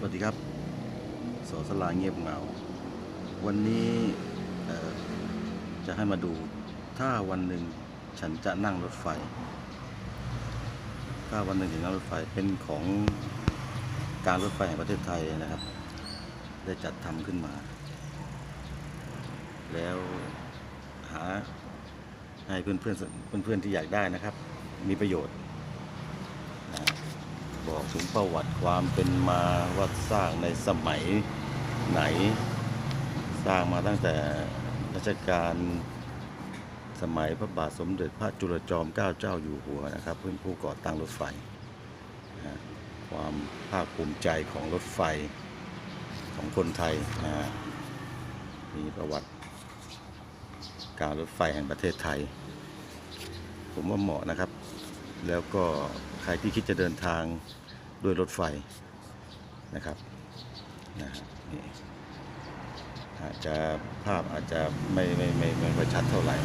วัสดีครับสสลาเงียบเหงาวันนี้จะให้มาดูถ้าวันหนึ่งฉันจะนั่งรถไฟถ้าวันหนึ่งฉันนั่งรถไฟเป็นของการรถไฟแห่งประเทศไทยนะครับได้จัดทำขึ้นมาแล้วหาให้เพื่อนที่อยากได้นะครับมีประโยชน์บอกถึงประวัติความเป็นมาว่าสร้างในสมัยไหนสร้างมาตั้งแต่รัชกาลสมัยพระบาทสมเด็จพระจุลจอมเกล้าเจ้าอยู่หัวนะครับเพื่อนผู้ก่อตั้งรถไฟความภาคภูมิใจของรถไฟของคนไทยมีประวัติการรถไฟแห่งประเทศไทยผมว่าเหมาะนะครับแล้วก็ใครที่คิดจะเดินทางด้วยรถไฟนะครับนี่อาจจะภาพอาจจะไม่ค่อยชัดเท่าไหร่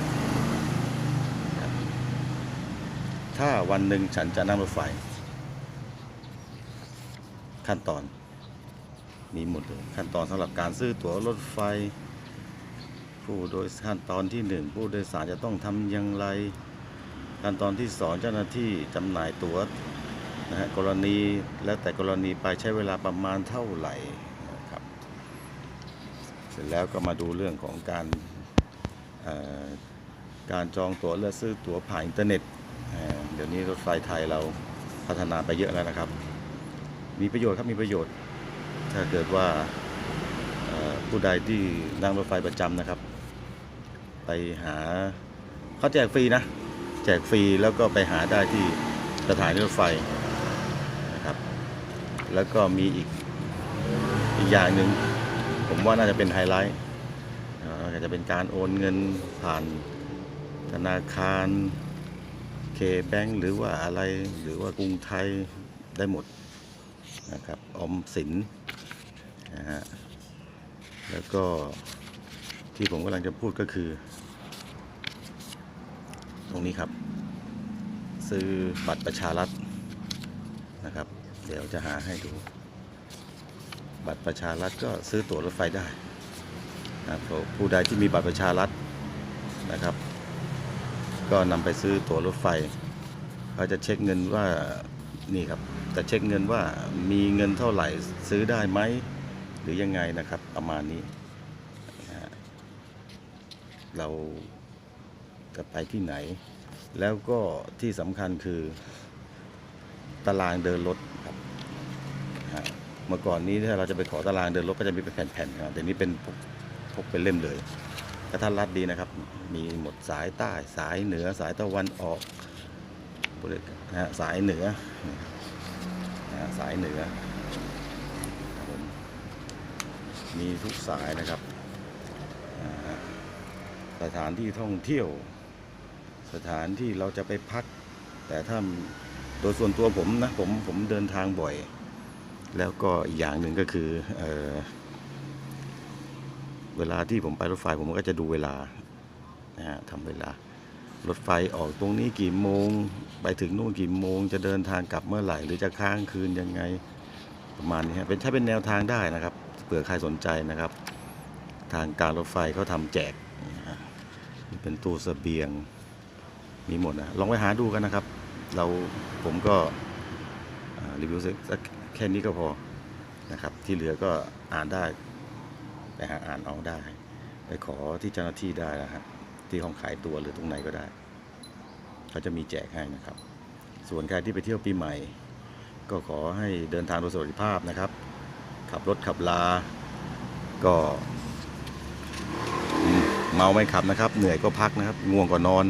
ถ้าวันหนึ่งฉันจะนั่งรถไฟขั้นตอนมีหมดเลยขั้นตอนสำหรับการซื้อตั๋วรถไฟผู้โดยขั้นตอนที่1ผู้โดยสารจะต้องทำอย่างไรขั้นตอนที่2เจ้าหน้าที่จำหน่ายตั๋วกรณีแล้วแต่กรณีไปใช้เวลาประมาณเท่าไหร่ครับเสร็จแล้วก็มาดูเรื่องของการจองตั๋วและซื้อตั๋วผ่านอินเทอร์เน็ตเดี๋ยวนี้รถไฟไทยเราพัฒนาไปเยอะแล้วนะครับมีประโยชน์ครับมีประโยชน์ถ้าเกิดว่าผู้ใดที่นั่งรถไฟประจำนะครับไปหาเขาแจกฟรีนะแจกฟรีแล้วก็ไปหาได้ที่สถานีรถไฟนะครับแล้วก็มีอีกอย่างหนึ่งผมว่าน่าจะเป็นไฮไลท์จะเป็นการโอนเงินผ่านธนาคารเคแบงก์หรือว่าอะไรหรือว่ากรุงไทยได้หมดนะครับออมสินนะฮะแล้วก็ที่ผมกำลังจะพูดก็คือตรงนี้ครับซื้อบัตรประชารัฐนะครับเดี๋ยวจะหาให้ดูบัตรประชารัฐก็ซื้อตั๋วรถไฟได้นะผู้ใดที่มีบัตรประชารัฐนะครับก็นำไปซื้อตั๋วรถไฟเขาจะเช็คเงินว่านี่ครับจะเช็คเงินว่ามีเงินเท่าไหร่ซื้อได้ไหมหรือยังไงนะครับประมาณนี้เราจะไปที่ไหนแล้วก็ที่สำคัญคือตารางเดินรถครับเมื่อก่อนนี้ถ้าเราจะไปขอตารางเดินรถก็จะมีเป็นแผ่นๆเดี๋ยวนี้เป็นพกเป็นเล่มเลยกระทัดรัดดีนะครับมีหมดสายใต้สายเหนือสายตะวันออกสายเหนือสายเหนือมีทุกสายนะครับสถานที่ท่องเที่ยวสถานที่เราจะไปพักแต่ถ้าโดยส่วนตัวผมนะผมเดินทางบ่อยแล้วก็อีกอย่างหนึ่งก็คือเวลาที่ผมไปรถไฟผมก็จะดูเวลาทำเวลารถไฟออกตรงนี้กี่โมงไปถึงนู่นกี่โมงจะเดินทางกลับเมื่อไหร่หรือจะค้างคืนยังไงประมาณนี้เป็นใช้เป็นแนวทางได้นะครับเผื่อใครสนใจนะครับทางการรถไฟเขาทำแจกเป็นตู้เสบียงมีหมดนะลองไปหาดูกันนะครับผมก็รีวิวสักแค่นี้ก็พอนะครับที่เหลือก็อ่านได้ไปหาอ่านเอาได้ไปขอที่เจ้าหน้าที่ได้นะฮะที่ห้องขายตัวหรือตรงไหนก็ได้เขาจะมีแจกให้นะครับส่วนใครที่ไปเที่ยวปีใหม่ก็ขอให้เดินทางโดยสวัสดิภาพนะครับขับรถขับลาก็เมาไม่ขับนะครับเหนื่อยก็พักนะครับง่วงก็นอน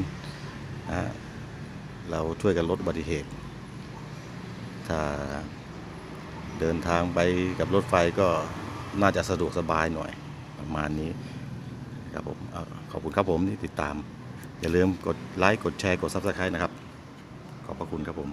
เราช่วยกันลดอุบัติเหตุถ้าเดินทางไปกับรถไฟก็น่าจะสะดวกสบายหน่อยประมาณนี้ครับผมขอบคุณครับผมที่ติดตามอย่าลืมกดไลค์กดแชร์กด Subscribe นะครับขอบพระคุณครับผม